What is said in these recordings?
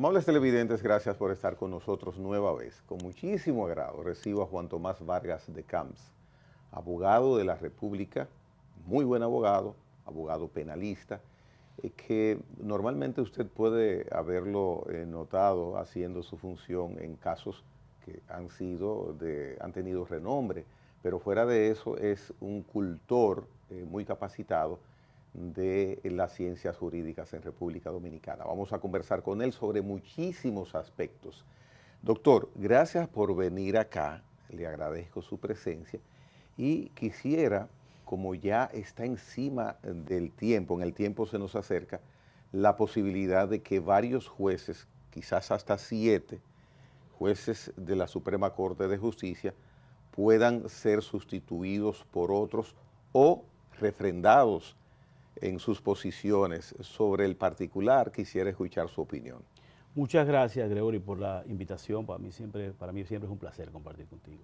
Amables televidentes, gracias por estar con nosotros nueva vez. Con muchísimo agrado recibo a Juan Tomás Vargas de Camps, abogado de la República, muy buen abogado, abogado penalista, que normalmente usted puede haberlo notado haciendo su función en casos que han tenido renombre, pero fuera de eso es un cultor muy capacitado de las ciencias jurídicas en República Dominicana. Vamos a conversar con él sobre muchísimos aspectos. Doctor, gracias por venir acá, le agradezco su presencia y quisiera, como ya está encima del tiempo, en el tiempo se nos acerca, la posibilidad de que varios jueces, quizás hasta 7 jueces de la Suprema Corte de Justicia, puedan ser sustituidos por otros o refrendados en sus posiciones. Sobre el particular, quisiera escuchar su opinión. Muchas gracias, Gregory, por la invitación. Para mí siempre es un placer compartir contigo.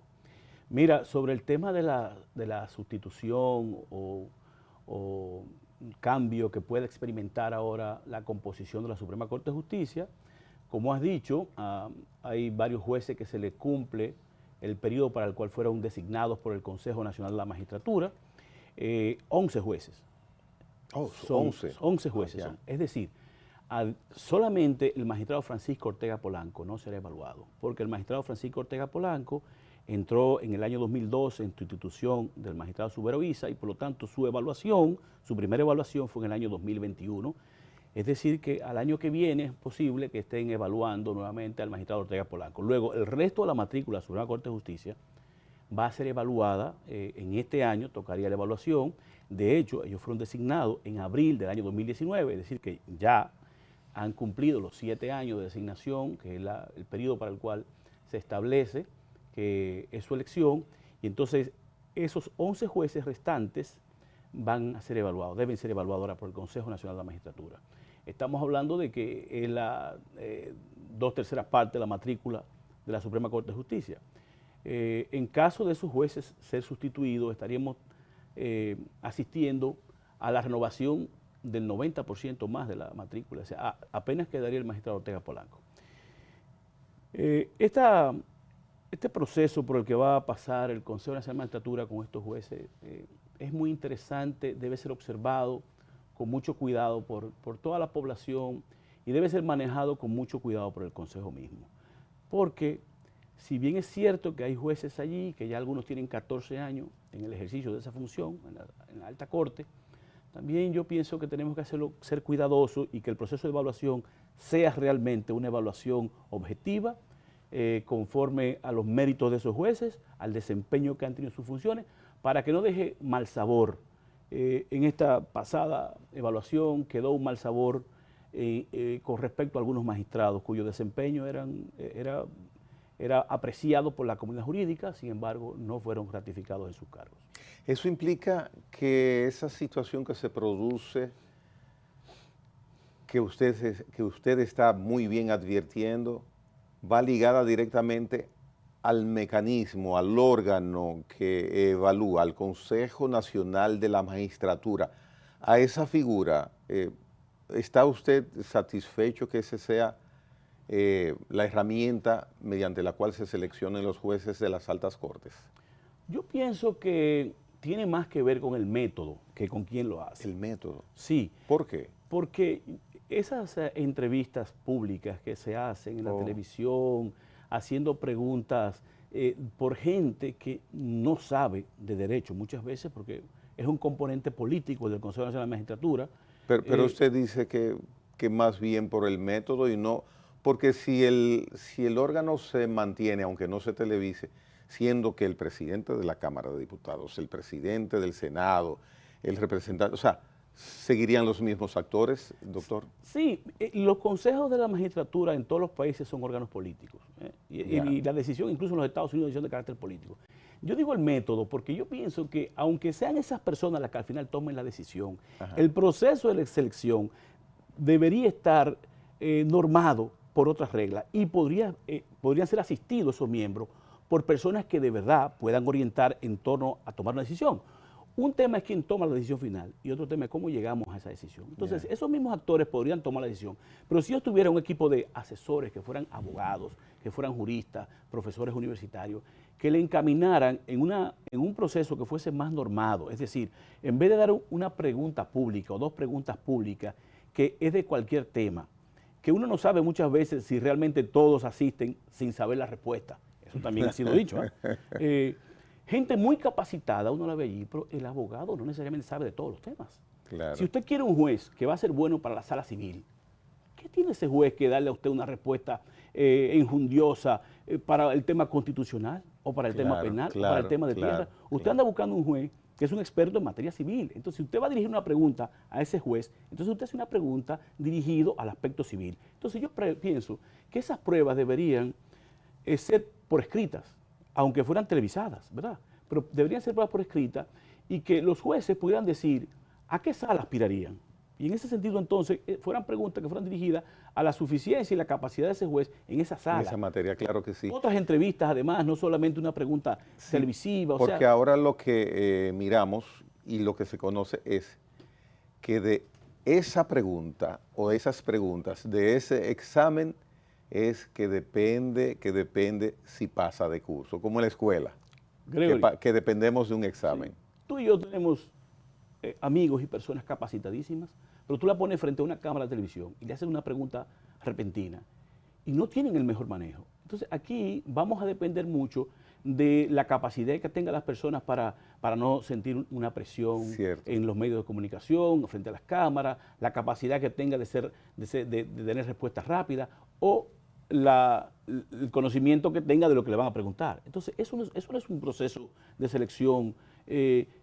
Mira, sobre el tema de la sustitución o cambio que puede experimentar ahora la composición de la Suprema Corte de Justicia, como has dicho, hay varios jueces que se les cumple el periodo para el cual fueron designados por el Consejo Nacional de la Magistratura, 11 jueces. Oh, son 11 jueces. Es decir, solamente el magistrado Francisco Ortega Polanco no será evaluado, porque el magistrado Francisco Ortega Polanco entró en el año 2012 en sustitución del magistrado Subero Isa y por lo tanto su primera evaluación fue en el año 2021. Es decir, que al año que viene es posible que estén evaluando nuevamente al magistrado Ortega Polanco. Luego, el resto de la matrícula de la Suprema Corte de Justicia va a ser evaluada en este año, tocaría la evaluación. De hecho, ellos fueron designados en abril del año 2019, es decir, que ya han cumplido los 7 años de designación, que es el periodo para el cual se establece que es su elección, y entonces esos 11 jueces restantes van a ser evaluados, deben ser evaluados ahora por el Consejo Nacional de la Magistratura. Estamos hablando de que es la 2/3 parte de la matrícula de la Suprema Corte de Justicia. En caso de esos jueces ser sustituidos, estaríamos asistiendo a la renovación del 90% más de la matrícula, o sea, apenas quedaría el magistrado Ortega Polanco. Este proceso por el que va a pasar el Consejo Nacional de la Magistratura con estos jueces es muy interesante, debe ser observado con mucho cuidado por toda la población y debe ser manejado con mucho cuidado por el Consejo mismo, porque si bien es cierto que hay jueces allí, que ya algunos tienen 14 años en el ejercicio de esa función, en la alta corte, también yo pienso que tenemos que ser cuidadosos y que el proceso de evaluación sea realmente una evaluación objetiva, conforme a los méritos de esos jueces, al desempeño que han tenido en sus funciones, para que no deje mal sabor. En esta pasada evaluación quedó un mal sabor con respecto a algunos magistrados cuyo desempeño era apreciado por la comunidad jurídica, sin embargo, no fueron ratificados en sus cargos. Eso implica que esa situación que se produce, que usted está muy bien advirtiendo, va ligada directamente al mecanismo, al órgano que evalúa, al Consejo Nacional de la Magistratura. A esa figura, ¿está usted satisfecho que ese sea la herramienta mediante la cual se seleccionen los jueces de las altas cortes? Yo pienso que tiene más que ver con el método que con quién lo hace. ¿El método? Sí. ¿Por qué? Porque esas entrevistas públicas que se hacen en la televisión, haciendo preguntas por gente que no sabe de derecho muchas veces, porque es un componente político del Consejo Nacional de la Magistratura. Pero usted dice que más bien por el método y no, porque si el órgano se mantiene, aunque no se televise, siendo que el presidente de la Cámara de Diputados, el presidente del Senado, el representante, o sea, ¿seguirían los mismos actores, doctor? Sí, los consejos de la magistratura en todos los países son órganos políticos, y la decisión, incluso en los Estados Unidos, es decisión de carácter político. Yo digo el método porque yo pienso que aunque sean esas personas las que al final tomen la decisión, el proceso de la selección debería estar normado por otras reglas y podrían ser asistidos esos miembros por personas que de verdad puedan orientar en torno a tomar una decisión. un tema es quién toma la decisión final y otro tema es cómo llegamos a esa decisión. Entonces, esos mismos actores podrían tomar la decisión, pero si yo tuviera un equipo de asesores que fueran abogados, que fueran juristas, profesores universitarios, que le encaminaran en un proceso que fuese más normado, es decir, en vez de dar una pregunta pública o dos preguntas públicas, que es de cualquier tema, que uno no sabe muchas veces si realmente todos asisten sin saber la respuesta. Eso también ha sido dicho. Gente muy capacitada, uno la ve allí, pero el abogado no necesariamente sabe de todos los temas. Claro. Si usted quiere un juez que va a ser bueno para la sala civil, ¿qué tiene ese juez que darle a usted una respuesta injundiosa para el tema constitucional o para el tema penal o para el tema de tierra? Usted anda buscando un juez que es un experto en materia civil. Entonces, si usted va a dirigir una pregunta a ese juez, entonces usted hace una pregunta dirigido al aspecto civil. Entonces, yo pienso que esas pruebas deberían ser por escritas, aunque fueran televisadas, ¿verdad? Pero deberían ser pruebas por escrita y que los jueces pudieran decir a qué sala aspirarían. Y en ese sentido, entonces, fueran preguntas que fueran dirigidas a la suficiencia y la capacidad de ese juez en esa sala. En esa materia, claro que sí. Otras entrevistas, además, no solamente una pregunta televisiva. Porque ahora lo que miramos y lo que se conoce es que de esa pregunta o esas preguntas, de ese examen, es que depende si pasa de curso, como en la escuela, que dependemos de un examen. Sí. Tú y yo tenemos amigos y personas capacitadísimas, pero tú la pones frente a una cámara de televisión y le haces una pregunta repentina y no tienen el mejor manejo. Entonces aquí vamos a depender mucho de la capacidad que tengan las personas para no sentir una presión en los medios de comunicación, frente a las cámaras, la capacidad que tenga de tener respuestas rápidas o el conocimiento que tenga de lo que le van a preguntar. Entonces, eso no es un proceso de selección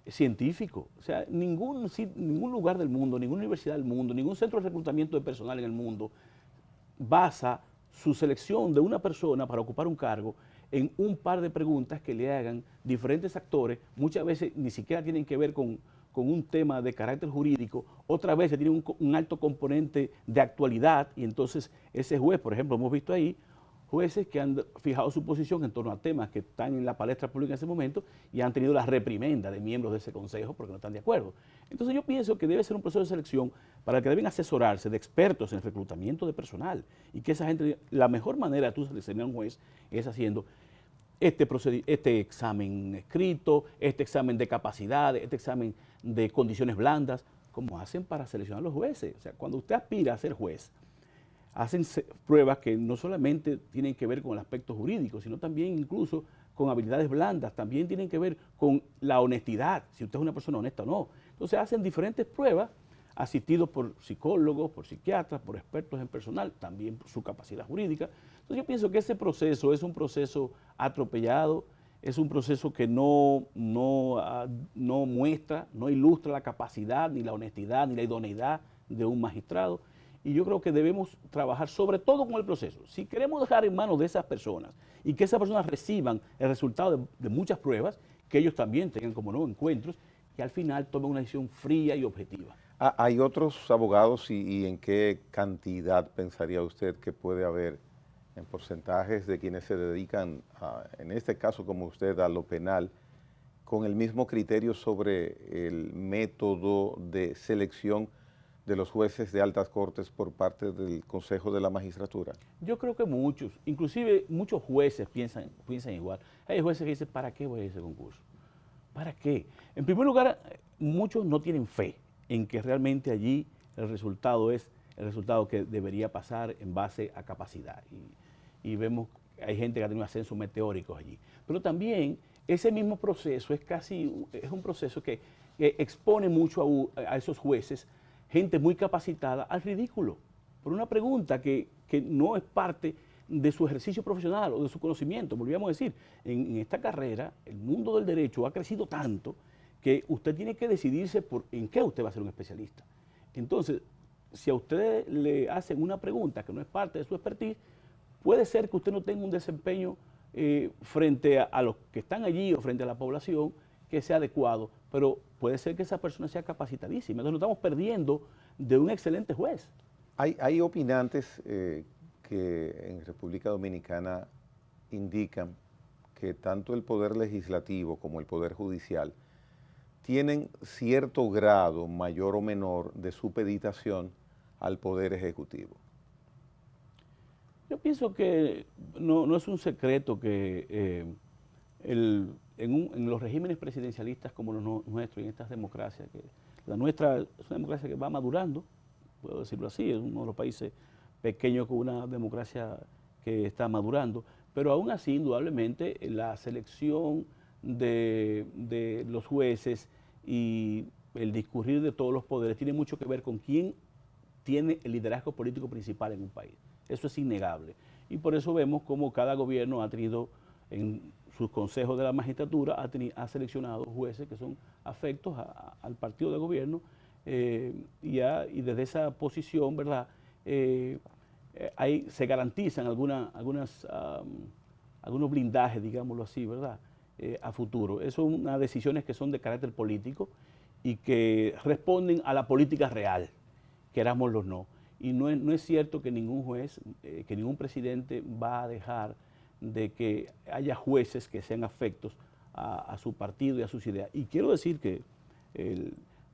científico. O sea, ningún lugar del mundo, ninguna universidad del mundo, ningún centro de reclutamiento de personal en el mundo basa su selección de una persona para ocupar un cargo en un par de preguntas que le hagan diferentes actores, muchas veces ni siquiera tienen que ver con un tema de carácter jurídico, otras veces tienen un alto componente de actualidad y entonces ese juez, por ejemplo, hemos visto ahí jueces que han fijado su posición en torno a temas que están en la palestra pública en ese momento y han tenido la reprimenda de miembros de ese consejo porque no están de acuerdo. Entonces yo pienso que debe ser un proceso de selección para el que deben asesorarse de expertos en reclutamiento de personal y que esa gente, la mejor manera de tú seleccionar a un juez es haciendo este examen escrito, este examen de capacidades, este examen de condiciones blandas, como hacen para seleccionar a los jueces. O sea, cuando usted aspira a ser juez, hacen pruebas que no solamente tienen que ver con el aspecto jurídico, sino también incluso con habilidades blandas, también tienen que ver con la honestidad, si usted es una persona honesta o no. Entonces hacen diferentes pruebas asistidos por psicólogos, por psiquiatras, por expertos en personal, también por su capacidad jurídica. Entonces yo pienso que ese proceso es un proceso atropellado, es un proceso que no muestra, no ilustra la capacidad, ni la honestidad, ni la idoneidad de un magistrado. Y yo creo que debemos trabajar sobre todo con el proceso. Si queremos dejar en manos de esas personas y que esas personas reciban el resultado de muchas pruebas, que ellos también tengan, como no, encuentros, y al final tomen una decisión fría y objetiva. ¿Hay otros abogados y en qué cantidad pensaría usted que puede haber en porcentajes de quienes se dedican, en este caso como usted, a lo penal, con el mismo criterio sobre el método de selección de los jueces de altas cortes por parte del Consejo de la Magistratura? Yo creo que muchos, inclusive muchos jueces piensan igual. Hay jueces que dicen, ¿para qué voy a ese concurso? ¿Para qué? En primer lugar, muchos no tienen fe en que realmente allí el resultado es el resultado que debería pasar en base a capacidad. Y vemos que hay gente que ha tenido ascensos meteóricos allí. Pero también ese mismo proceso es un proceso que expone mucho a esos jueces, gente muy capacitada, al ridículo, por una pregunta que no es parte de su ejercicio profesional o de su conocimiento. Volvíamos a decir, en esta carrera, el mundo del derecho ha crecido tanto que usted tiene que decidirse en qué usted va a ser un especialista. Entonces, si a usted le hacen una pregunta que no es parte de su expertise, puede ser que usted no tenga un desempeño frente a los que están allí o frente a la población que sea adecuado, pero puede ser que esa persona sea capacitadísima. Entonces nos estamos perdiendo de un excelente juez. Hay opinantes que en República Dominicana indican que tanto el Poder Legislativo como el Poder Judicial tienen cierto grado, mayor o menor, de supeditación al Poder Ejecutivo. Yo pienso que no es un secreto que en los regímenes presidencialistas como los nuestros, en estas democracias, que la nuestra es una democracia que va madurando, puedo decirlo así, es uno de los países pequeños con una democracia que está madurando, pero aún así, indudablemente, la selección de los jueces y el discurrir de todos los poderes tiene mucho que ver con quién tiene el liderazgo político principal en un país. Eso es innegable. Y por eso vemos cómo cada gobierno ha tenido en sus consejos de la magistratura, ha seleccionado jueces que son afectos al partido de gobierno y desde esa posición, ¿verdad? Se garantizan algunos blindajes, digámoslo así, ¿verdad? A futuro. Eso son unas decisiones que son de carácter político y que responden a la política real, querámoslo o no. Y no es cierto que ningún juez, que ningún presidente va a dejar de que haya jueces que sean afectos a su partido y a sus ideas. Y quiero decir que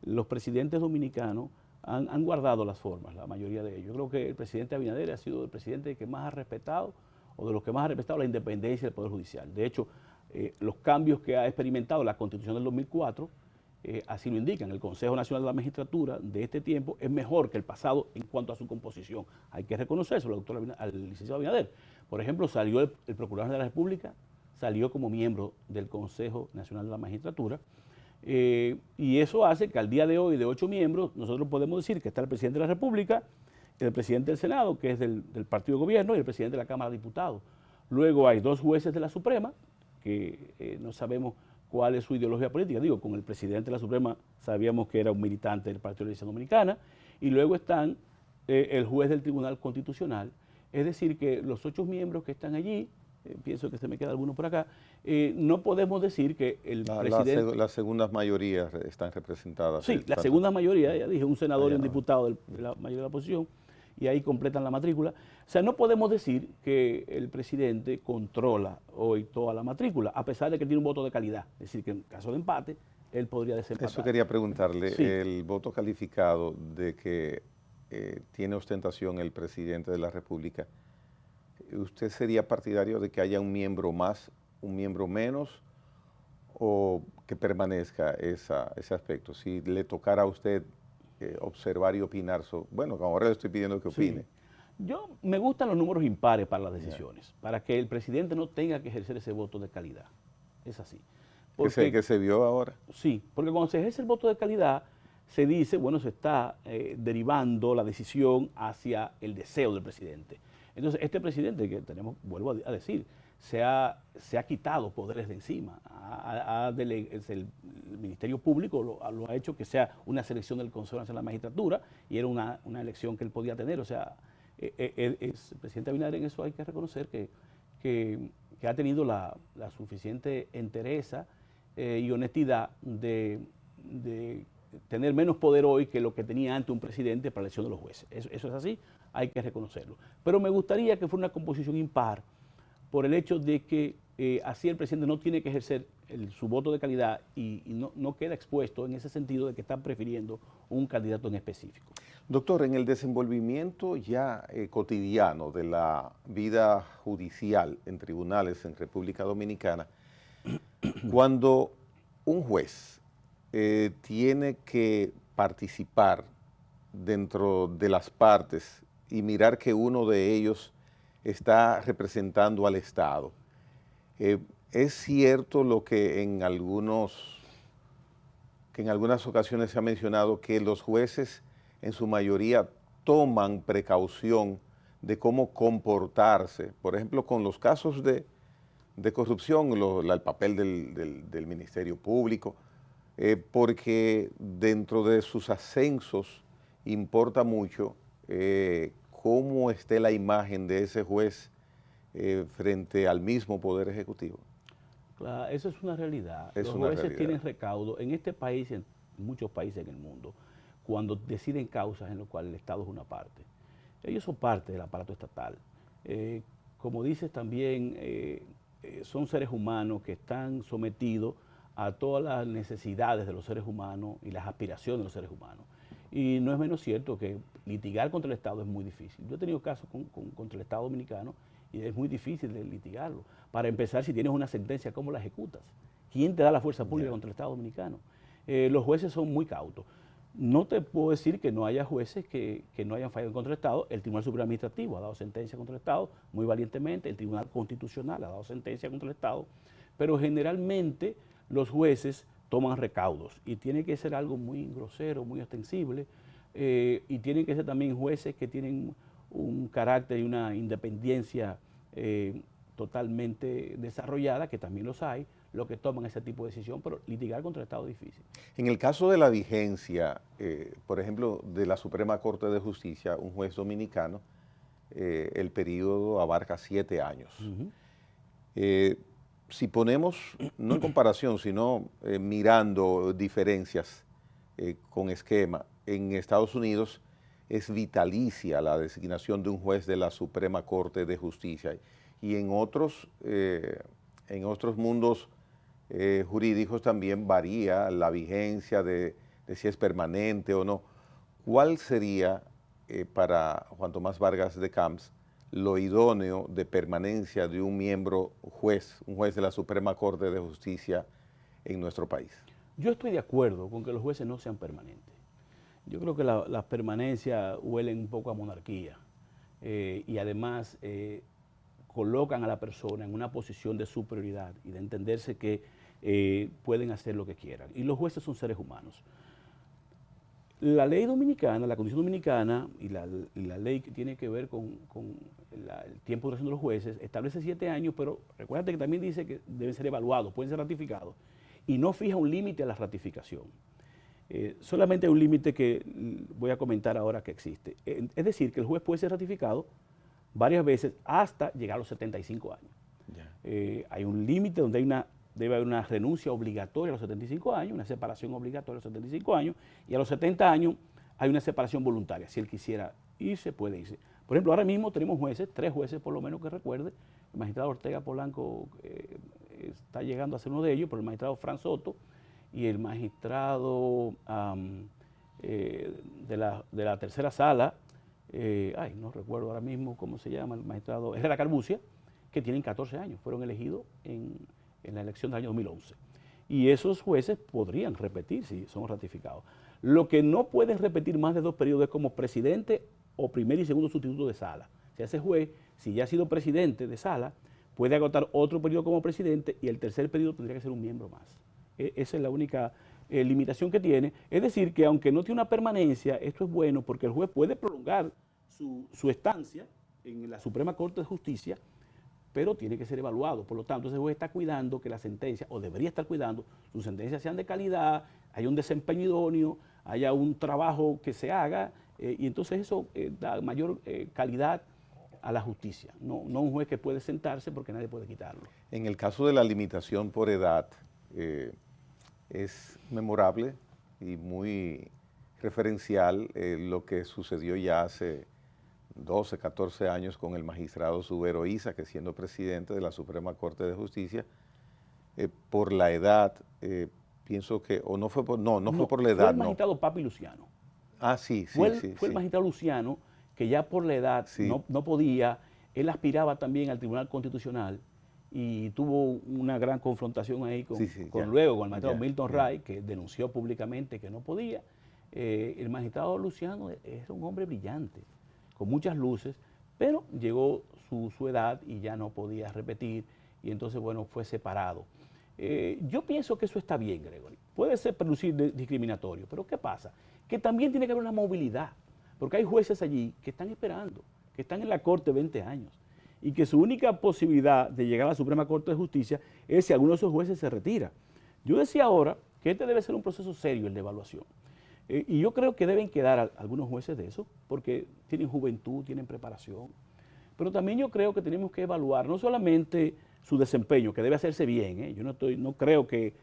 los presidentes dominicanos han guardado las formas, la mayoría de ellos. Yo creo que el presidente Abinader ha sido el presidente que más ha respetado, o de los que más ha respetado la independencia del Poder Judicial. De hecho, los cambios que ha experimentado la Constitución del 2004, así lo indican. El Consejo Nacional de la Magistratura de este tiempo es mejor que el pasado en cuanto a su composición. Hay que reconocerlo al licenciado Abinader. Por ejemplo, salió el Procurador de la República, salió como miembro del Consejo Nacional de la Magistratura, y eso hace que al día de hoy, de 8 miembros, nosotros podemos decir que está el presidente de la República, el presidente del Senado, que es del partido de gobierno, y el presidente de la Cámara de Diputados. Luego hay 2 jueces de la Suprema, que no sabemos cuál es su ideología política. Digo, con el presidente de la Suprema sabíamos que era un militante del Partido de la Iglesia Dominicana, y luego están el juez del Tribunal Constitucional. Es decir, que los 8 miembros que están allí, pienso que se me queda alguno por acá, no podemos decir que el presidente... Las segundas mayorías están representadas. Sí, la segunda mayoría, ya dije, un senador y un diputado de la mayoría de la oposición, y ahí completan la matrícula. O sea, no podemos decir que el presidente controla hoy toda la matrícula, a pesar de que tiene un voto de calidad. Es decir, que en caso de empate, él podría desempatar. Eso quería preguntarle, sí. El voto calificado de que tiene ostentación el presidente de la República, ¿usted sería partidario de que haya un miembro más, un miembro menos, o que permanezca ese aspecto? Si le tocara a usted observar y opinar sobre, bueno, ahora le estoy pidiendo que opine. Sí. Me gustan los números impares para las decisiones, para que el presidente no tenga que ejercer ese voto de calidad. Es así. Porque, que se vio ahora. Sí, porque cuando se ejerce el voto de calidad, se dice, bueno, se está derivando la decisión hacia el deseo del presidente. Entonces, este presidente que tenemos, vuelvo a decir, se ha quitado poderes de encima. El Ministerio Público lo ha hecho que sea una selección del Consejo Nacional de la Magistratura, y era una elección que él podía tener. O sea, el presidente Abinader, en eso hay que reconocer que ha tenido la suficiente entereza y honestidad de tener menos poder hoy que lo que tenía antes un presidente para la elección de los jueces. Eso es así, hay que reconocerlo. Pero me gustaría que fuera una composición impar, por el hecho de que así el presidente no tiene que ejercer su voto de calidad y no queda expuesto en ese sentido de que están prefiriendo un candidato en específico. Doctor, en el desenvolvimiento ya cotidiano de la vida judicial en tribunales en República Dominicana, cuando un juez tiene que participar dentro de las partes y mirar que uno de ellos está representando al Estado, es cierto lo que en algunas ocasiones se ha mencionado, que los jueces en su mayoría toman precaución de cómo comportarse, por ejemplo, con los casos de corrupción, el papel del Ministerio Público, porque dentro de sus ascensos importa mucho cómo esté la imagen de ese juez frente al mismo Poder Ejecutivo. Claro, eso es una realidad. Los jueces tienen recaudo en este país y en muchos países en el mundo, cuando deciden causas en las cuales el Estado es una parte. Ellos son parte del aparato estatal. Como dices también, son seres humanos que están sometidos a todas las necesidades de los seres humanos y las aspiraciones de los seres humanos. Y no es menos cierto que litigar contra el Estado es muy difícil. Yo he tenido casos contra el Estado dominicano y es muy difícil de litigarlo. Para empezar, si tienes una sentencia, ¿cómo la ejecutas? ¿Quién te da la fuerza pública contra el Estado dominicano? Los jueces son muy cautos. No te puedo decir que no haya jueces que no hayan fallado contra el Estado. El Tribunal Supremo Administrativo ha dado sentencia contra el Estado muy valientemente. El Tribunal Constitucional ha dado sentencia contra el Estado. Pero generalmente los jueces toman recaudos y tiene que ser algo muy grosero, muy ostensible, y tienen que ser también jueces que tienen un carácter y una independencia totalmente desarrollada, que también los hay, los que toman ese tipo de decisión, pero litigar contra el Estado es difícil. En el caso de la vigencia, por ejemplo, de la Suprema Corte de Justicia, un juez dominicano, el periodo abarca 7 años. Si ponemos, no en comparación, sino mirando diferencias con esquema, en Estados Unidos es vitalicia la designación de un juez de la Suprema Corte de Justicia, y en otros mundos jurídicos también varía la vigencia de si es permanente o no. ¿Cuál sería para Juan Tomás Vargas de Camps lo idóneo de permanencia de un miembro un juez de la Suprema Corte de Justicia en nuestro país? Yo estoy de acuerdo con que los jueces no sean permanentes. Yo creo que las permanencias huelen un poco a monarquía y además colocan a la persona en una posición de superioridad y de entenderse que pueden hacer lo que quieran. Y los jueces son seres humanos. La ley dominicana, la Constitución dominicana y la ley que tiene que ver con el tiempo de duración de los jueces establece 7 años, pero recuérdate que también dice que deben ser evaluados, pueden ser ratificados, y no fija un límite a la ratificación. Solamente hay un límite que voy a comentar ahora que existe. Es decir, que el juez puede ser ratificado varias veces hasta llegar a los 75 años. Hay un límite donde debe haber una renuncia obligatoria a los 75 años, una separación obligatoria a los 75 años, y a los 70 años hay una separación voluntaria. Si él quisiera irse, puede irse. Por ejemplo, ahora mismo tenemos jueces, 3 jueces por lo menos que recuerde. El magistrado Ortega Polanco está llegando a ser uno de ellos, pero el magistrado Fran Soto y el magistrado de la tercera sala, no recuerdo ahora mismo cómo se llama, el magistrado Herrera Carbucia, que tienen 14 años, fueron elegidos en la elección del año 2011. Y esos jueces podrían repetir si son ratificados. Lo que no pueden repetir más de 2 periodos es como presidente o primer y segundo sustituto de sala. O sea, ese juez, si ya ha sido presidente de sala, puede agotar otro periodo como presidente y el tercer periodo tendría que ser un miembro más. Esa es la única limitación que tiene. Es decir, que aunque no tiene una permanencia, esto es bueno porque el juez puede prolongar su estancia en la Suprema Corte de Justicia, pero tiene que ser evaluado. Por lo tanto, ese juez está cuidando que la sentencia, o debería estar cuidando, sus sentencias sean de calidad, haya un desempeño idóneo, haya un trabajo que se haga, y entonces eso da mayor calidad a la justicia, no un juez que puede sentarse porque nadie puede quitarlo. En el caso de la limitación por edad, es memorable y muy referencial lo que sucedió ya hace 12, 14 años con el magistrado Subero Isa, que siendo presidente de la Suprema Corte de Justicia, por la edad, pienso que, o no fue por, no fue por la edad, fue el magistrado Papi Luciano. Ah, sí. Fue el magistrado Luciano, que ya por la edad no podía, él aspiraba también al Tribunal Constitucional y tuvo una gran confrontación ahí con el magistrado Milton Ray, que denunció públicamente que no podía. El magistrado Luciano era un hombre brillante, con muchas luces, pero llegó su edad y ya no podía repetir, y entonces, bueno, fue separado. Yo pienso que eso está bien, Gregory. Puede ser producir discriminatorio, pero ¿qué pasa? Que también tiene que haber una movilidad, porque hay jueces allí que están esperando, que están en la Corte 20 años, y que su única posibilidad de llegar a la Suprema Corte de Justicia es si alguno de esos jueces se retira. Yo decía ahora que este debe ser un proceso serio, el de evaluación. Y yo creo que deben quedar algunos jueces de eso, porque tienen juventud, tienen preparación. Pero también yo creo que tenemos que evaluar no solamente su desempeño, que debe hacerse bien. Yo no creo que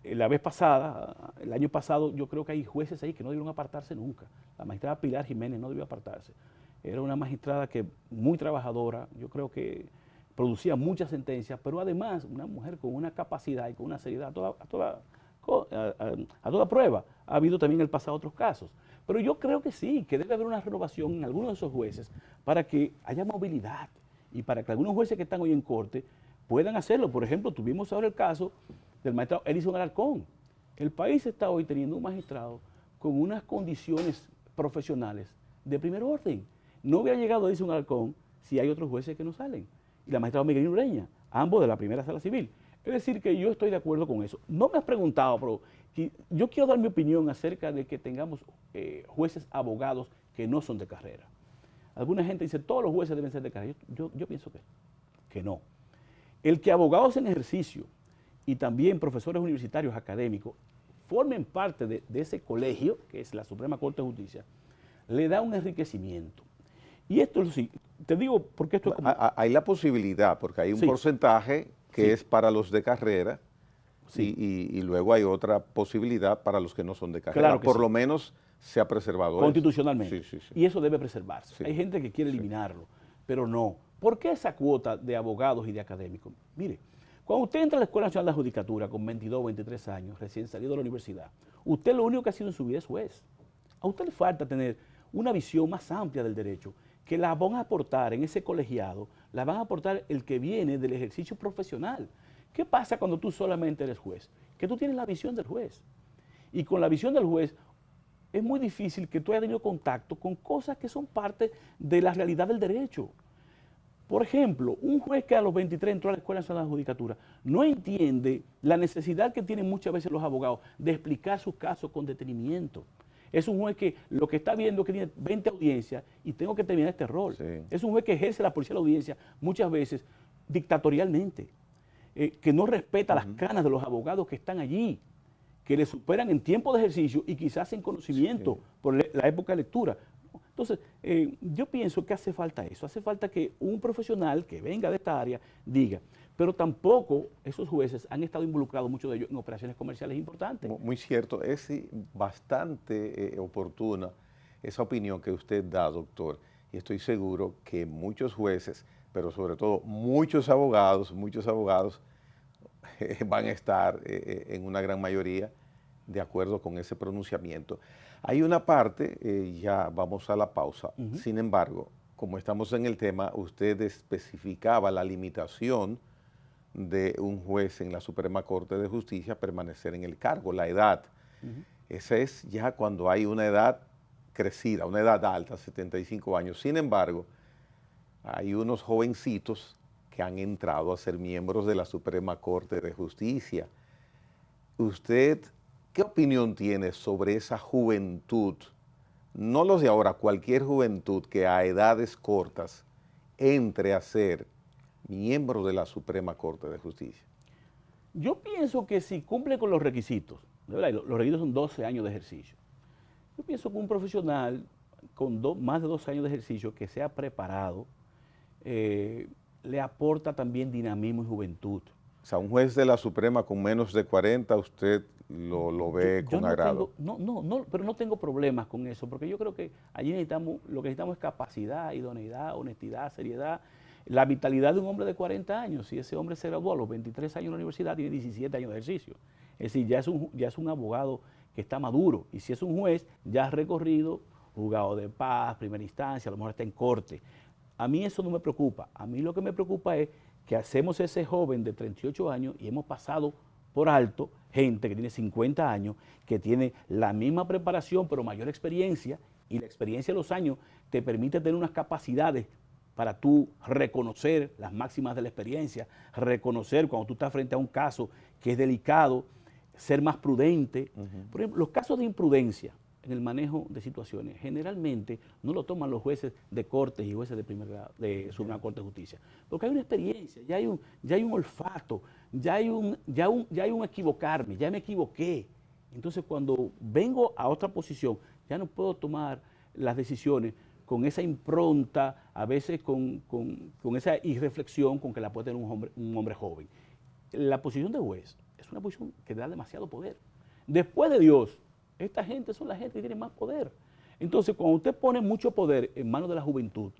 la vez pasada, el año pasado, yo creo que hay jueces ahí que no debieron apartarse nunca. La magistrada Pilar Jiménez no debió apartarse. Era una magistrada muy trabajadora. Yo creo que producía muchas sentencias, pero además una mujer con una capacidad y con una seriedad a toda prueba. Ha habido también en el pasado otros casos. Pero yo creo que sí, que debe haber una renovación en algunos de esos jueces para que haya movilidad y para que algunos jueces que están hoy en corte puedan hacerlo. Por ejemplo, tuvimos ahora el caso del magistrado Edison Alarcón. El país está hoy teniendo un magistrado con unas condiciones profesionales de primer orden. No hubiera llegado Edison Alarcón si hay otros jueces que no salen. Y la magistrada Miguelina Ureña, ambos de la primera sala civil. Es decir, que yo estoy de acuerdo con eso. No me has preguntado, pero yo quiero dar mi opinión acerca de que tengamos jueces abogados que no son de carrera. Alguna gente dice, todos los jueces deben ser de carrera. Yo pienso que no. El que abogados en ejercicio y también profesores universitarios académicos formen parte de ese colegio, que es la Suprema Corte de Justicia, le da un enriquecimiento. Y esto sí, te digo porque esto es como... Hay la posibilidad, porque hay un porcentaje que es para los de carrera y luego hay otra posibilidad para los que no son de carrera. Claro que por lo menos se ha preservado constitucionalmente. Sí. Y eso debe preservarse. Hay gente que quiere eliminarlo, pero no. ¿Por qué esa cuota de abogados y de académicos? Mire, cuando usted entra a la Escuela Nacional de la Judicatura con 22 o 23 años, recién salido de la universidad, usted lo único que ha sido en su vida es juez. A usted le falta tener una visión más amplia del derecho, que la van a aportar en ese colegiado, la van a aportar el que viene del ejercicio profesional. ¿Qué pasa cuando tú solamente eres juez? Que tú tienes la visión del juez. Y con la visión del juez es muy difícil que tú hayas tenido contacto con cosas que son parte de la realidad del derecho. Por ejemplo, un juez que a los 23 entró a la Escuela Nacional de la Judicatura no entiende la necesidad que tienen muchas veces los abogados de explicar sus casos con detenimiento. Es un juez que lo que está viendo es que tiene 20 audiencias y tengo que terminar este rol. Sí. Es un juez que ejerce la policía de la audiencia muchas veces dictatorialmente, que no respeta las canas de los abogados que están allí, que le superan en tiempo de ejercicio y quizás en conocimiento por la época de lectura. Entonces, yo pienso que hace falta eso, hace falta que un profesional que venga de esta área diga, pero tampoco esos jueces han estado involucrados, muchos de ellos, en operaciones comerciales importantes. Muy cierto, es bastante oportuna esa opinión que usted da, doctor, y estoy seguro que muchos jueces, pero sobre todo muchos abogados van a estar en una gran mayoría de acuerdo con ese pronunciamiento. Hay una parte, ya vamos a la pausa, sin embargo, como estamos en el tema, usted especificaba la limitación de un juez en la Suprema Corte de Justicia permanecer en el cargo, la edad. Esa es ya cuando hay una edad crecida, una edad alta, 75 años. Sin embargo, hay unos jovencitos que han entrado a ser miembros de la Suprema Corte de Justicia. ¿Usted qué opinión tiene sobre esa juventud? No los de ahora, cualquier juventud que a edades cortas entre a ser miembro de la Suprema Corte de Justicia. Yo pienso que si cumple con los requisitos, de verdad, los requisitos son 12 años de ejercicio. Yo pienso que un profesional con más de 12 años de ejercicio que sea preparado, le aporta también dinamismo y juventud. O sea, un juez de la Suprema con menos de 40, usted lo ve con agrado. Pero no tengo problemas con eso, porque yo creo que allí lo que necesitamos es capacidad, idoneidad, honestidad, seriedad, la vitalidad de un hombre de 40 años. Si ese hombre se graduó a los 23 años en la universidad, tiene 17 años de ejercicio. Es decir, ya es un abogado que está maduro. Y si es un juez, ya ha recorrido juzgado de paz, primera instancia, a lo mejor está en corte. A mí eso no me preocupa. A mí lo que me preocupa es que hacemos ese joven de 38 años y hemos pasado por alto gente que tiene 50 años, que tiene la misma preparación pero mayor experiencia, y la experiencia de los años te permite tener unas capacidades para tú reconocer las máximas de la experiencia, reconocer cuando tú estás frente a un caso que es delicado, ser más prudente. Por ejemplo, los casos de imprudencia en el manejo de situaciones, generalmente no lo toman los jueces de cortes y jueces de primer grado, de Suprema Corte de Justicia, porque hay una experiencia, ya hay un olfato, ya hay un equivocarme, ya me equivoqué. Entonces, cuando vengo a otra posición, ya no puedo tomar las decisiones con esa impronta, a veces con esa irreflexión con que la puede tener un hombre joven. La posición de juez es una posición que da demasiado poder. Después de Dios, esta gente son la gente que tiene más poder. Entonces, cuando usted pone mucho poder en manos de la juventud,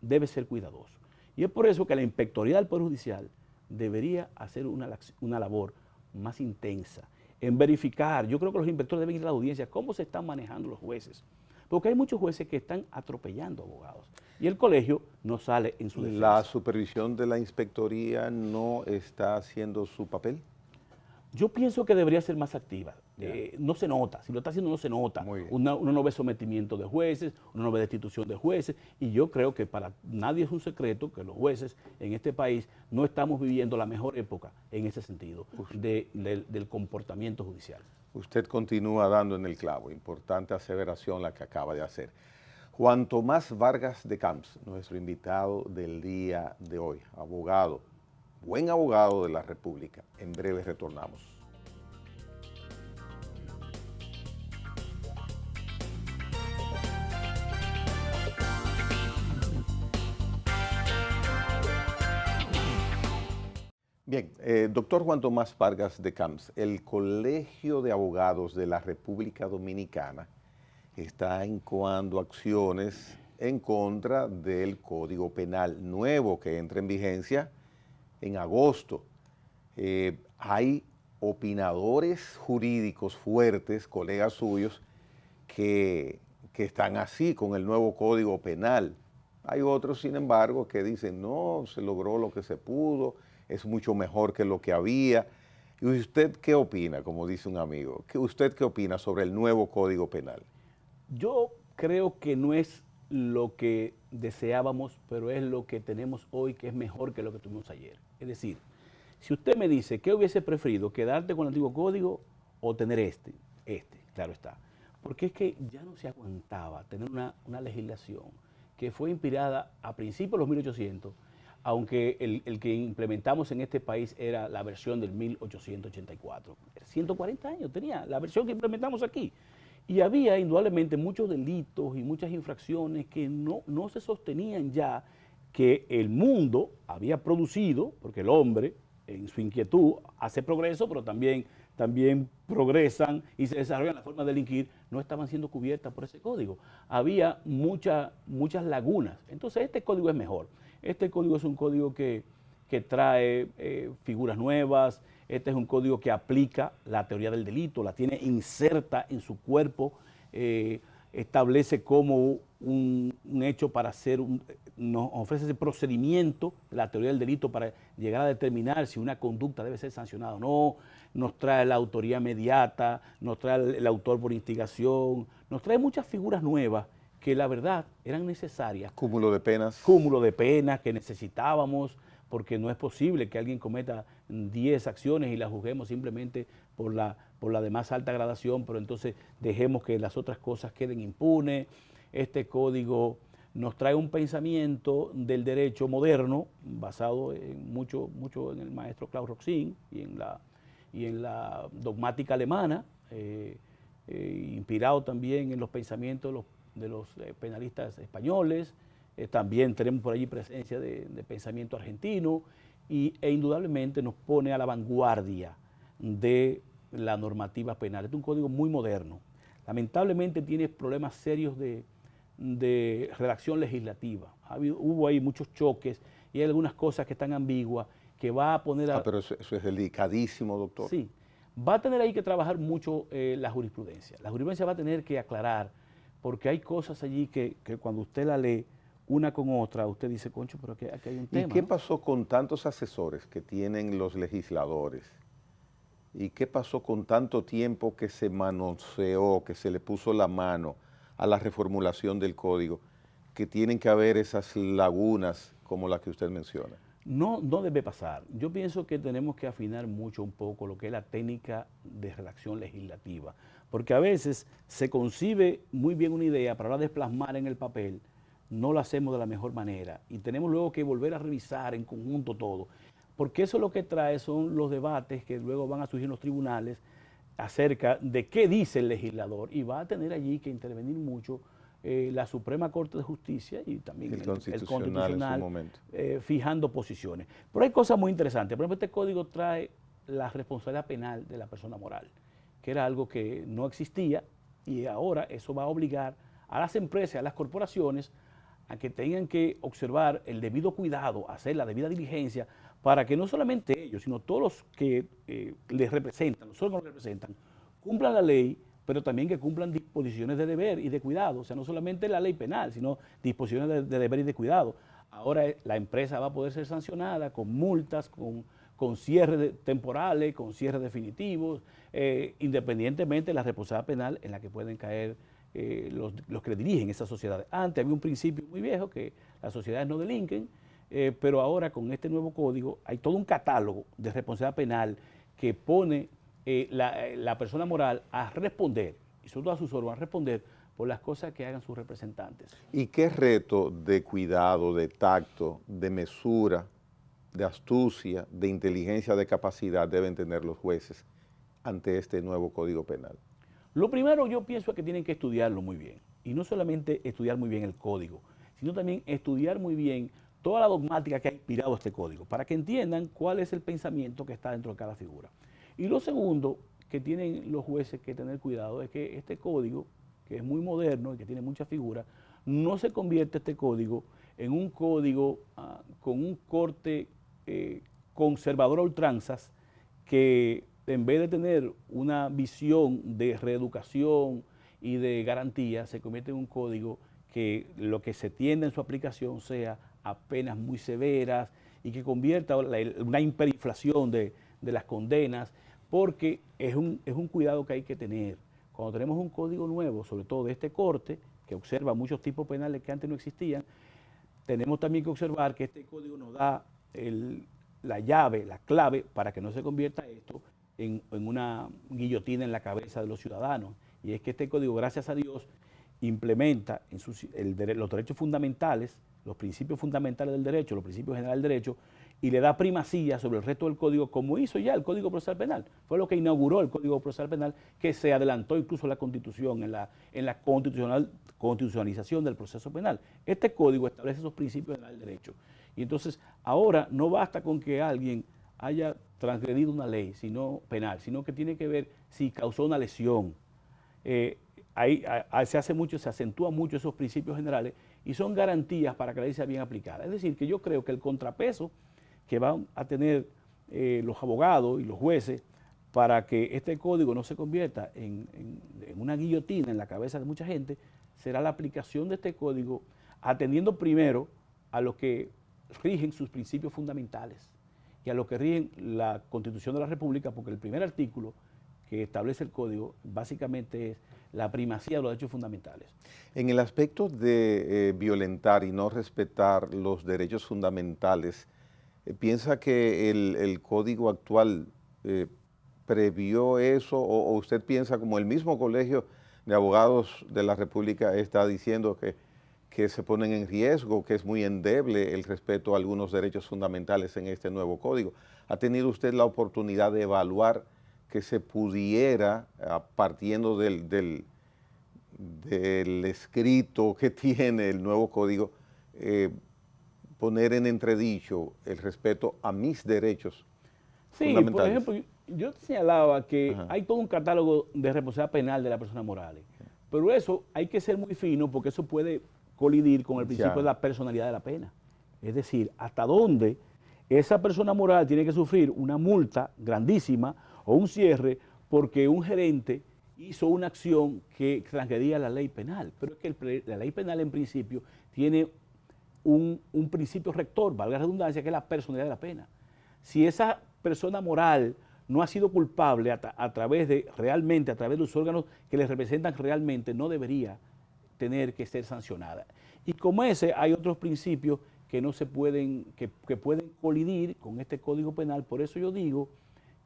debe ser cuidadoso. Y es por eso que la Inspectoría del Poder Judicial debería hacer una labor más intensa en verificar. Yo creo que los inspectores deben ir a la audiencia, cómo se están manejando los jueces. Porque hay muchos jueces que están atropellando abogados y el colegio no sale en su defensa. ¿La supervisión de la inspectoría no está haciendo su papel? Yo pienso que debería ser más activa. No se nota, si lo está haciendo no se nota. Uno no ve sometimiento de jueces, uno no ve destitución de jueces, y yo creo que para nadie es un secreto que los jueces en este país no estamos viviendo la mejor época en ese sentido del comportamiento judicial. Usted continúa dando en el clavo, importante aseveración la que acaba de hacer. Juan Tomás Vargas de Camps, nuestro invitado del día de hoy, abogado, buen abogado de la República. En breve retornamos. Bien, doctor Juan Tomás Vargas de Camps, el Colegio de Abogados de la República Dominicana está incoando acciones en contra del Código Penal nuevo que entra en vigencia en agosto. Hay opinadores jurídicos fuertes, colegas suyos, que están así con el nuevo Código Penal. Hay otros, sin embargo, que dicen, no, se logró lo que se pudo, es mucho mejor que lo que había. ¿Y usted qué opina, como dice un amigo? ¿Usted qué opina sobre el nuevo Código Penal? Yo creo que no es lo que deseábamos, pero es lo que tenemos hoy, que es mejor que lo que tuvimos ayer. Es decir, si usted me dice, ¿qué hubiese preferido? ¿Quedarte con el antiguo código o tener este? Claro está. Porque es que ya no se aguantaba tener una legislación que fue inspirada a principios de los 1800, aunque el que implementamos en este país era la versión del 1884. 140 años tenía la versión que implementamos aquí. Y había indudablemente muchos delitos y muchas infracciones que no se sostenían ya, que el mundo había producido, porque el hombre en su inquietud hace progreso, pero también progresan y se desarrollan las formas de delinquir, no estaban siendo cubiertas por ese código. Había muchas lagunas. Entonces este código es mejor. Este código es un código que trae figuras nuevas. Este es un código que aplica la teoría del delito, la tiene inserta en su cuerpo, establece como un hecho para hacer, nos ofrece ese procedimiento, la teoría del delito para llegar a determinar si una conducta debe ser sancionada o no, nos trae la autoría inmediata, nos trae el autor por instigación, nos trae muchas figuras nuevas que la verdad eran necesarias. Cúmulo de penas. Cúmulo de penas que necesitábamos, porque no es posible que alguien cometa 10 acciones y las juzguemos simplemente por la de más alta gradación, pero entonces dejemos que las otras cosas queden impunes. Este código nos trae un pensamiento del derecho moderno, basado mucho en el maestro Claude Roxin y en la dogmática alemana, inspirado también en los pensamientos de los penalistas españoles. También tenemos por allí presencia de pensamiento argentino e indudablemente nos pone a la vanguardia de la normativa penal. Es un código muy moderno. Lamentablemente tiene problemas serios de redacción legislativa. Hubo ahí muchos choques y hay algunas cosas que están ambiguas que va a poner a... pero eso es delicadísimo, doctor. Sí, va a tener ahí que trabajar mucho la jurisprudencia. La jurisprudencia va a tener que aclarar, porque hay cosas allí que cuando usted la lee, una con otra, usted dice, concho, pero aquí hay un tema. ¿Y qué pasó con tantos asesores que tienen los legisladores? ¿Y qué pasó con tanto tiempo que se manoseó, que se le puso la mano a la reformulación del código, que tienen que haber esas lagunas como las que usted menciona? No debe pasar. Yo pienso que tenemos que afinar mucho un poco lo que es la técnica de redacción legislativa, porque a veces se concibe muy bien una idea, pero a la hora de plasmar en el papel, no lo hacemos de la mejor manera y tenemos luego que volver a revisar en conjunto todo, porque eso lo que trae son los debates que luego van a surgir en los tribunales acerca de qué dice el legislador, y va a tener allí que intervenir mucho la Suprema Corte de Justicia y también el Constitucional en su momento. Fijando posiciones. Pero hay cosas muy interesantes. Por ejemplo, este código trae la responsabilidad penal de la persona moral, que era algo que no existía, y ahora eso va a obligar a las empresas, a las corporaciones, a que tengan que observar el debido cuidado, hacer la debida diligencia, para que no solamente ellos, sino todos los que les representan, los órganos que les representan, cumplan la ley, pero también que cumplan disposiciones de deber y de cuidado. O sea, no solamente la ley penal, sino disposiciones de deber y de cuidado. Ahora la empresa va a poder ser sancionada con multas, con cierres temporales, con cierres definitivos, independientemente de la responsabilidad penal en la que pueden caer los que dirigen esas sociedades. Antes había un principio muy viejo que las sociedades no delinquen, pero ahora con este nuevo código hay todo un catálogo de responsabilidad penal que pone la persona moral a responder, y sobre todo a sus órganos, a responder por las cosas que hagan sus representantes. ¿Y qué reto de cuidado, de tacto, de mesura, de astucia, de inteligencia, de capacidad deben tener los jueces ante este nuevo Código Penal? Lo primero, yo pienso que tienen que estudiarlo muy bien, y no solamente estudiar muy bien el código, sino también estudiar muy bien toda la dogmática que ha inspirado este código, para que entiendan cuál es el pensamiento que está dentro de cada figura. Y lo segundo que tienen los jueces que tener cuidado es que este código, que es muy moderno y que tiene muchas figuras, no se convierte este código en un código con un corte conservador a ultranzas, que en vez de tener una visión de reeducación y de garantía, se convierte en un código que lo que se tiende en su aplicación sea a penas muy severas y que convierta una hiperinflación de las condenas, porque es un cuidado que hay que tener. Cuando tenemos un código nuevo, sobre todo de este corte, que observa muchos tipos penales que antes no existían, tenemos también que observar que este código nos da la llave, la clave, para que no se convierta esto en una guillotina en la cabeza de los ciudadanos. Y es que este código, gracias a Dios, implementa los derechos fundamentales, los principios fundamentales del derecho, los principios generales del derecho, y le da primacía sobre el resto del código, como hizo ya el Código Procesal Penal. Fue lo que inauguró el Código Procesal Penal, que se adelantó incluso a la Constitución, en la constitucionalización del proceso penal. Este código establece esos principios generales del derecho. Y entonces, ahora no basta con que alguien haya transgredido una ley penal, sino que tiene que ver si causó una lesión. Se acentúa mucho esos principios generales y son garantías para que la ley sea bien aplicada. Es decir, que yo creo que el contrapeso que van a tener los abogados y los jueces para que este código no se convierta en una guillotina en la cabeza de mucha gente, será la aplicación de este código atendiendo primero a lo que rigen sus principios fundamentales y a lo que rigen la Constitución de la República, porque el primer artículo que establece el código básicamente es la primacía de los derechos fundamentales. En el aspecto de violentar y no respetar los derechos fundamentales, ¿piensa que el código actual previó eso o usted piensa, como el mismo Colegio de Abogados de la República está diciendo, que se ponen en riesgo, que es muy endeble el respeto a algunos derechos fundamentales en este nuevo código? ¿Ha tenido usted la oportunidad de evaluar que se pudiera, partiendo del escrito que tiene el nuevo código, poner en entredicho el respeto a mis derechos fundamentales? Por ejemplo, yo te señalaba que hay todo un catálogo de responsabilidad penal de las personas morales, pero eso hay que ser muy fino porque eso puede colidir con el principio de la personalidad de la pena. Es decir, hasta dónde esa persona moral tiene que sufrir una multa grandísima o un cierre porque un gerente hizo una acción que transgredía la ley penal. Pero es que la ley penal en principio tiene un principio rector, valga la redundancia, que es la personalidad de la pena. Si esa persona moral no ha sido culpable a través de los órganos que les representan realmente, no debería tener que ser sancionada. Y como ese, hay otros principios que no se pueden, que pueden colidir con este Código Penal. Por eso yo digo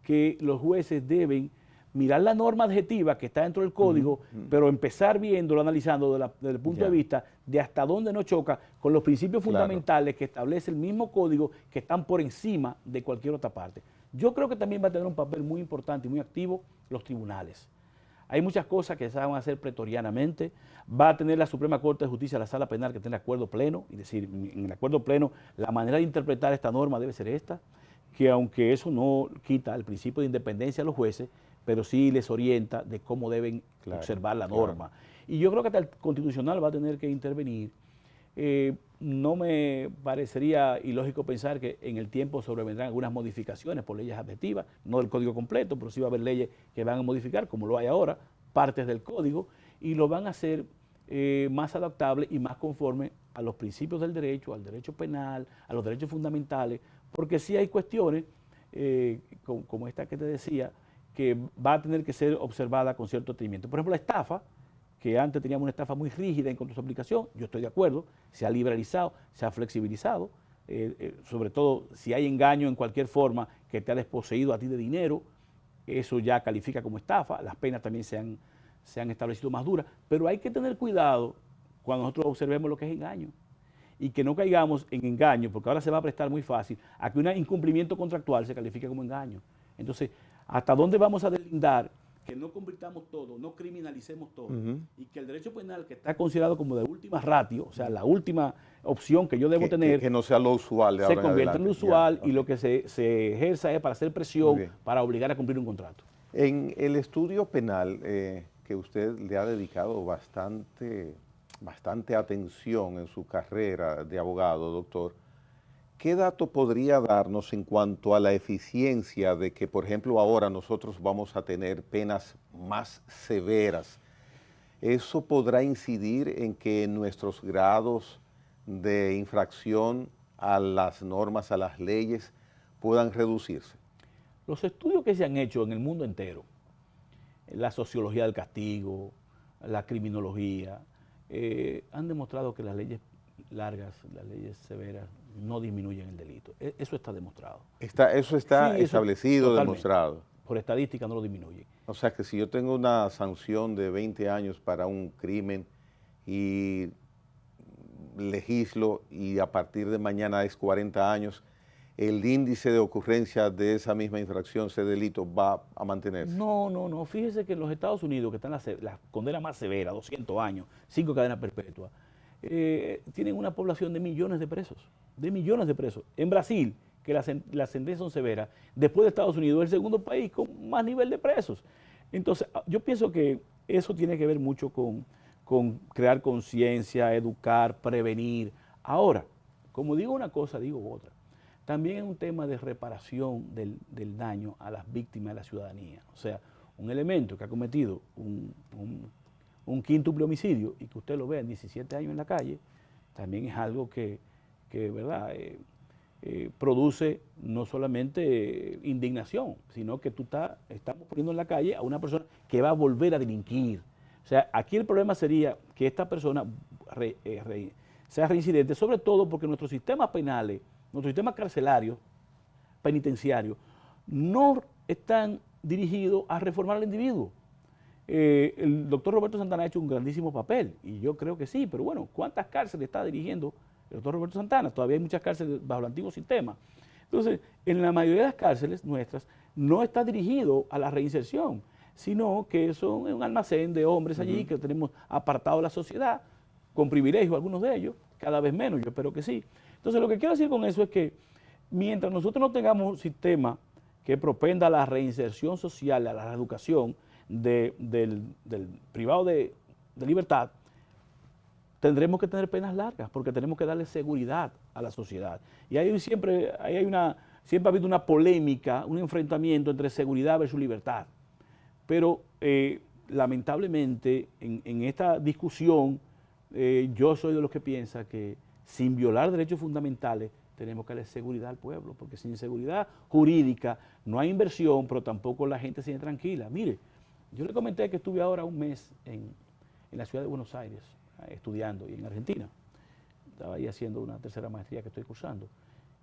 que los jueces deben mirar la norma adjetiva que está dentro del código, pero empezar viéndolo, analizando desde el punto de vista de hasta dónde no choca con los principios fundamentales que establece el mismo código, que están por encima de cualquier otra parte. Yo creo que también va a tener un papel muy importante y muy activo los tribunales. Hay muchas cosas que se van a hacer pretorianamente. Va a tener la Suprema Corte de Justicia, la Sala Penal, que tiene acuerdo pleno, es decir, en el acuerdo pleno la manera de interpretar esta norma debe ser esta, que aunque eso no quita el principio de independencia a los jueces, pero sí les orienta de cómo deben observar la norma. Y yo creo que hasta el Constitucional va a tener que intervenir no me parecería ilógico pensar que en el tiempo sobrevendrán algunas modificaciones por leyes adjetivas, no del código completo, pero sí va a haber leyes que van a modificar, como lo hay ahora, partes del código, y lo van a hacer más adaptable y más conforme a los principios del derecho, al derecho penal, a los derechos fundamentales, porque sí hay cuestiones, como esta que te decía, que va a tener que ser observada con cierto detenimiento. Por ejemplo, la estafa, que antes teníamos una estafa muy rígida en cuanto a su aplicación, yo estoy de acuerdo, se ha liberalizado, se ha flexibilizado, sobre todo si hay engaño en cualquier forma que te ha desposeído a ti de dinero, eso ya califica como estafa, las penas también se han establecido más duras, pero hay que tener cuidado cuando nosotros observemos lo que es engaño y que no caigamos en engaño, porque ahora se va a prestar muy fácil a que un incumplimiento contractual se califique como engaño. Entonces, ¿hasta dónde vamos a deslindar que no convirtamos todo, no criminalicemos todo, y que el derecho penal, que está considerado como de última ratio, o sea, la última opción que yo debo tener, que no sea lo usual de ahora se convierta en lo usual, ya, y lo que se ejerza es para hacer presión, para obligar a cumplir un contrato? En el estudio penal, que usted le ha dedicado bastante atención en su carrera de abogado, doctor, ¿qué dato podría darnos en cuanto a la eficiencia de que, por ejemplo, ahora nosotros vamos a tener penas más severas? ¿Eso podrá incidir en que nuestros grados de infracción a las normas, a las leyes, puedan reducirse? Los estudios que se han hecho en el mundo entero, la sociología del castigo, la criminología, han demostrado que las leyes largas, las leyes severas, no disminuyen el delito. Eso está demostrado. Eso está Sí, establecido, totalmente. Demostrado. Por estadística no lo disminuye. O sea que si yo tengo una sanción de 20 años para un crimen y legislo y a partir de mañana es 40 años, el índice de ocurrencia de esa misma infracción, ese delito, va a mantenerse. No. Fíjese que en los Estados Unidos, que están las condenas más severas, 200 años, 5 cadenas perpetuas, tienen una población de millones de presos. En Brasil, que las sentencias son severas, después de Estados Unidos, es el segundo país con más nivel de presos. Entonces, yo pienso que eso tiene que ver mucho con crear conciencia, educar, prevenir. Ahora, como digo una cosa, digo otra. También es un tema de reparación del daño a las víctimas de la ciudadanía. O sea, un elemento que ha cometido un quíntuple homicidio y que usted lo vea en 17 años en la calle, también es algo que ¿verdad? Produce no solamente indignación, sino que estamos poniendo en la calle a una persona que va a volver a delinquir. O sea, aquí el problema sería que esta persona sea reincidente, sobre todo porque nuestros sistemas penales, nuestros sistemas carcelarios, penitenciarios, no están dirigidos a reformar al individuo. El doctor Roberto Santana ha hecho un grandísimo papel, y yo creo que sí, pero bueno, ¿cuántas cárceles está dirigiendo el doctor Roberto Santana? Todavía hay muchas cárceles bajo el antiguo sistema. Entonces, en la mayoría de las cárceles nuestras no está dirigido a la reinserción, sino que son un almacén de hombres allí que tenemos apartados de la sociedad, con privilegios algunos de ellos, cada vez menos, yo espero que sí. Entonces, lo que quiero decir con eso es que mientras nosotros no tengamos un sistema que propenda a la reinserción social, a la reeducación del privado de libertad, tendremos que tener penas largas porque tenemos que darle seguridad a la sociedad. Y siempre ha habido una polémica, un enfrentamiento entre seguridad versus libertad. Pero lamentablemente en esta discusión yo soy de los que piensa que sin violar derechos fundamentales tenemos que darle seguridad al pueblo, porque sin seguridad jurídica no hay inversión, pero tampoco la gente se siente tranquila. Mire, yo le comenté que estuve ahora un mes en la ciudad de Buenos Aires estudiando, y en Argentina. Estaba ahí haciendo una tercera maestría que estoy cursando.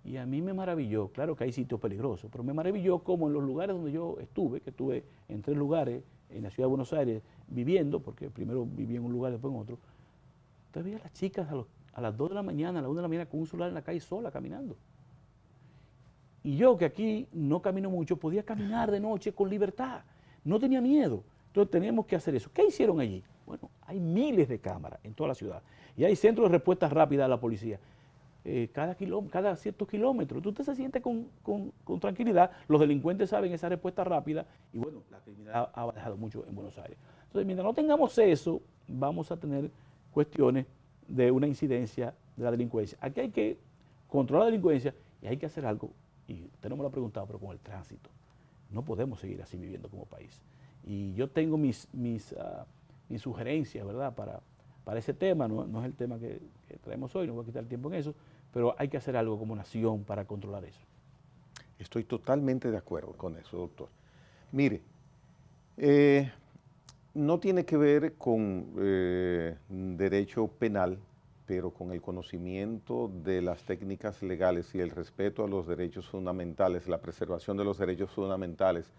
Y a mí me maravilló, claro que hay sitios peligrosos, pero me maravilló cómo en los lugares donde yo estuve, que estuve en 3 lugares en la ciudad de Buenos Aires viviendo, porque primero viví en un lugar, después en otro, usted veía a las chicas a las 2 de la mañana, a la 1 de la mañana con un celular en la calle sola, caminando. Y yo, que aquí no camino mucho, podía caminar de noche con libertad, no tenía miedo. Entonces teníamos que hacer eso. ¿Qué hicieron allí? Bueno, hay miles de cámaras en toda la ciudad y hay centros de respuesta rápida de la policía. Cada ciertos kilómetros, usted se siente con tranquilidad, los delincuentes saben esa respuesta rápida y bueno, la criminalidad ha bajado mucho en Buenos Aires. Entonces, mientras no tengamos eso, vamos a tener cuestiones de una incidencia de la delincuencia. Aquí hay que controlar la delincuencia y hay que hacer algo, y usted no me lo ha preguntado, pero con el tránsito. No podemos seguir así viviendo como país. Y yo tengo mis sugerencias, ¿verdad?, para ese tema. No es el tema que traemos hoy, no voy a quitar tiempo en eso, pero hay que hacer algo como nación para controlar eso. Estoy totalmente de acuerdo con eso, doctor. Mire, no tiene que ver con derecho penal, pero con el conocimiento de las técnicas legales y el respeto a los derechos fundamentales, la preservación de los derechos fundamentales,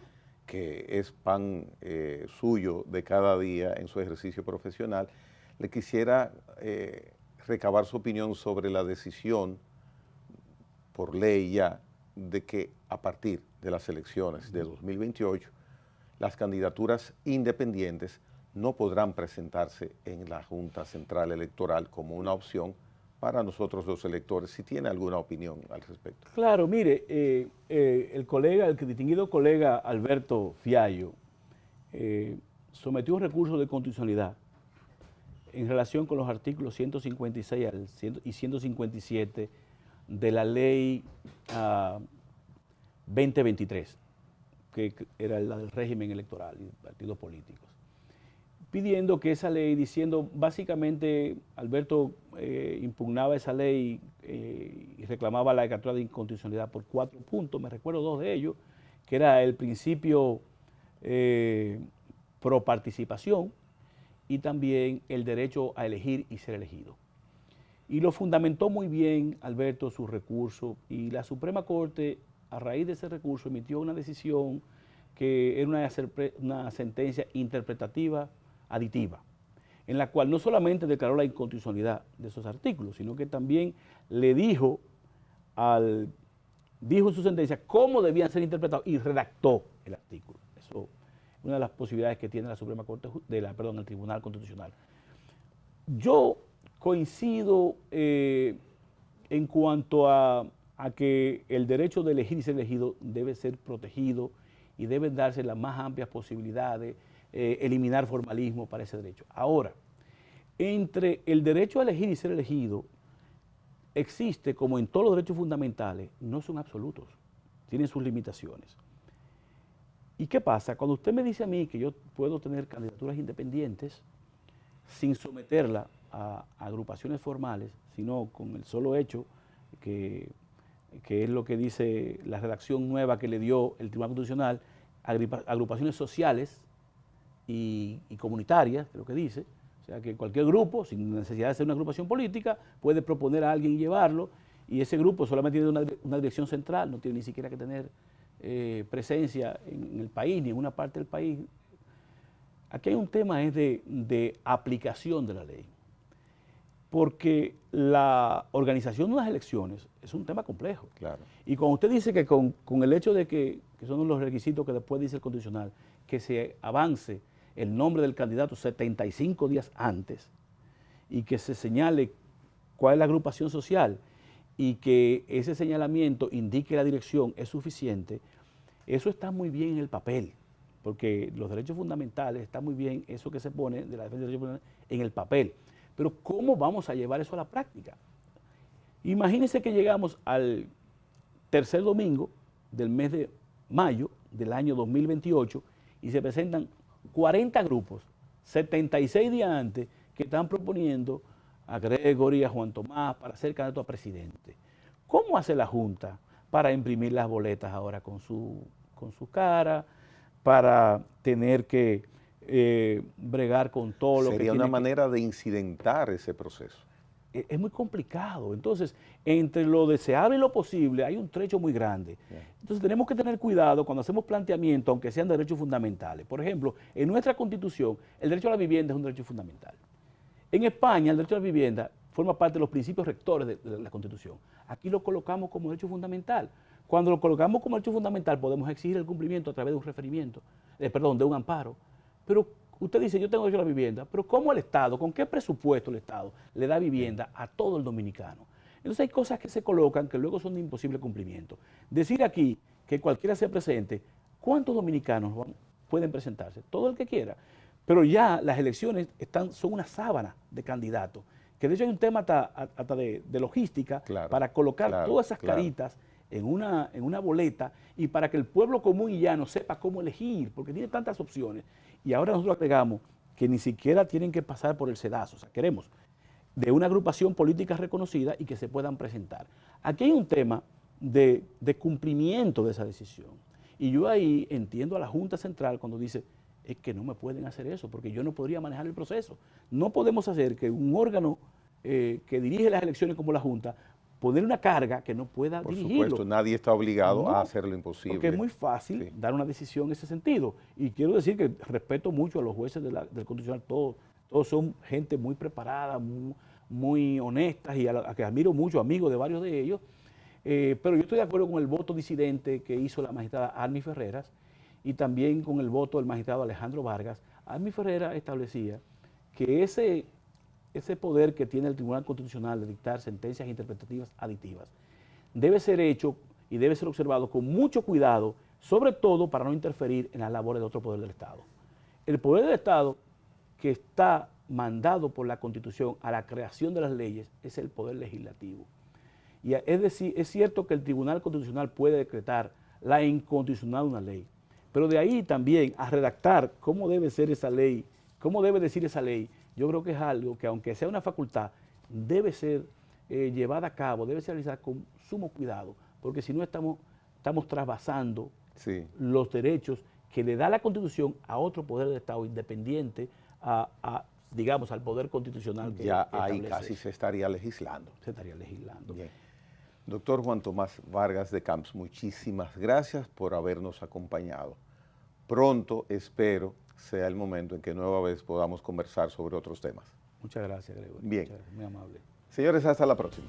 que es pan suyo de cada día en su ejercicio profesional, le quisiera recabar su opinión sobre la decisión, por ley ya, de que a partir de las elecciones de 2028, las candidaturas independientes no podrán presentarse en la Junta Central Electoral como una opción para nosotros los electores. Si tiene alguna opinión al respecto. Claro, mire, el distinguido colega Alberto Fiallo sometió un recurso de constitucionalidad en relación con los artículos 156 y 157 de la ley 2023, que era la del régimen electoral y partidos políticos, pidiendo que esa ley, diciendo, básicamente, Alberto impugnaba esa ley y reclamaba la declaratoria de inconstitucionalidad por 4 puntos, me recuerdo 2 de ellos, que era el principio pro participación y también el derecho a elegir y ser elegido. Y lo fundamentó muy bien Alberto su recurso, y la Suprema Corte, a raíz de ese recurso, emitió una decisión que era una sentencia interpretativa aditiva, en la cual no solamente declaró la inconstitucionalidad de esos artículos, sino que también le dijo en su sentencia cómo debían ser interpretados y redactó el artículo. Eso es una de las posibilidades que tiene la Suprema Corte, el Tribunal Constitucional. Yo coincido en cuanto a que el derecho de elegir y ser elegido debe ser protegido y deben darse las más amplias posibilidades, eliminar formalismo para ese derecho. Ahora, entre el derecho a elegir y ser elegido, existe, como en todos los derechos fundamentales, no son absolutos, tienen sus limitaciones. ¿Y qué pasa? Cuando usted me dice a mí que yo puedo tener candidaturas independientes sin someterla a agrupaciones formales, sino con el solo hecho que es lo que dice la redacción nueva que le dio el Tribunal Constitucional, agrupaciones sociales y comunitarias, que es lo que dice, o sea que cualquier grupo, sin necesidad de ser una agrupación política, puede proponer a alguien y llevarlo, y ese grupo solamente tiene una dirección central, no tiene ni siquiera que tener presencia en el país, ni en una parte del país. Aquí hay un tema de aplicación de la ley, porque la organización de unas elecciones es un tema complejo. Claro. Y cuando usted dice que con el hecho de que son los requisitos que después dice el Constitucional, que se avance el nombre del candidato 75 días antes y que se señale cuál es la agrupación social y que ese señalamiento indique la dirección, es suficiente, eso está muy bien en el papel, porque los derechos fundamentales, está muy bien eso que se pone de la defensa de los derechos fundamentales en el papel. Pero ¿cómo vamos a llevar eso a la práctica? Imagínense que llegamos al tercer domingo del mes de mayo del año 2028 y se presentan 40 grupos, 76 días antes, que están proponiendo a Gregory, a Juan Tomás, para ser candidato a presidente. ¿Cómo hace la Junta para imprimir las boletas ahora con su cara, para tener que bregar con todo lo que sería una manera de incidentar ese proceso? Es muy complicado. Entonces, entre lo deseable y lo posible hay un trecho muy grande. Entonces, tenemos que tener cuidado cuando hacemos planteamientos, aunque sean derechos fundamentales. Por ejemplo, en nuestra Constitución, el derecho a la vivienda es un derecho fundamental. En España, el derecho a la vivienda forma parte de los principios rectores de la Constitución. Aquí lo colocamos como derecho fundamental. Cuando lo colocamos como derecho fundamental, podemos exigir el cumplimiento a través de un referimiento, de un amparo. Pero usted dice, yo tengo derecho a la vivienda, pero ¿cómo el Estado, con qué presupuesto el Estado le da vivienda a todo el dominicano? Entonces hay cosas que se colocan que luego son de imposible cumplimiento. Decir aquí que cualquiera se presente, ¿cuántos dominicanos pueden presentarse? Todo el que quiera. Pero ya las elecciones son una sábana de candidatos que de hecho hay un tema hasta de logística para colocar todas esas caritas en una boleta y para que el pueblo común y llano sepa cómo elegir, porque tiene tantas opciones. Y ahora nosotros agregamos que ni siquiera tienen que pasar por el sedazo, o sea, queremos de una agrupación política reconocida y que se puedan presentar. Aquí hay un tema de cumplimiento de esa decisión. Y yo ahí entiendo a la Junta Central cuando dice, es que no me pueden hacer eso, porque yo no podría manejar el proceso. No podemos hacer que un órgano que dirige las elecciones como la Junta, poner una carga que no pueda dirigirlo. Por supuesto, nadie está obligado a hacer lo imposible. Porque es muy fácil dar una decisión en ese sentido. Y quiero decir que respeto mucho a los jueces del Constitucional, todos son gente muy preparada, muy honestas y a que admiro mucho, amigos de varios de ellos. Pero yo estoy de acuerdo con el voto disidente que hizo la magistrada Armi Ferreras y también con el voto del magistrado Alejandro Vargas. Armi Ferreras establecía que ese poder que tiene el Tribunal Constitucional de dictar sentencias interpretativas aditivas debe ser hecho y debe ser observado con mucho cuidado, sobre todo para no interferir en las labores de otro poder del Estado. El poder del Estado que está mandado por la Constitución a la creación de las leyes es el poder legislativo. Y es decir, es cierto que el Tribunal Constitucional puede decretar la inconstitucionalidad de una ley, pero de ahí también a redactar cómo debe ser esa ley, cómo debe decir esa ley, yo creo que es algo que aunque sea una facultad, debe ser llevada a cabo, debe ser realizada con sumo cuidado, porque si no estamos trasvasando los derechos que le da la Constitución a otro poder del Estado independiente digamos, al poder constitucional que ya ahí casi se estaría legislando. Se estaría legislando. Bien. Doctor Juan Tomás Vargas de Camps, muchísimas gracias por habernos acompañado. Pronto, espero, sea el momento en que nueva vez podamos conversar sobre otros temas. Muchas gracias, Gregorio. Bien. Muchas gracias, muy amable. Señores, hasta la próxima.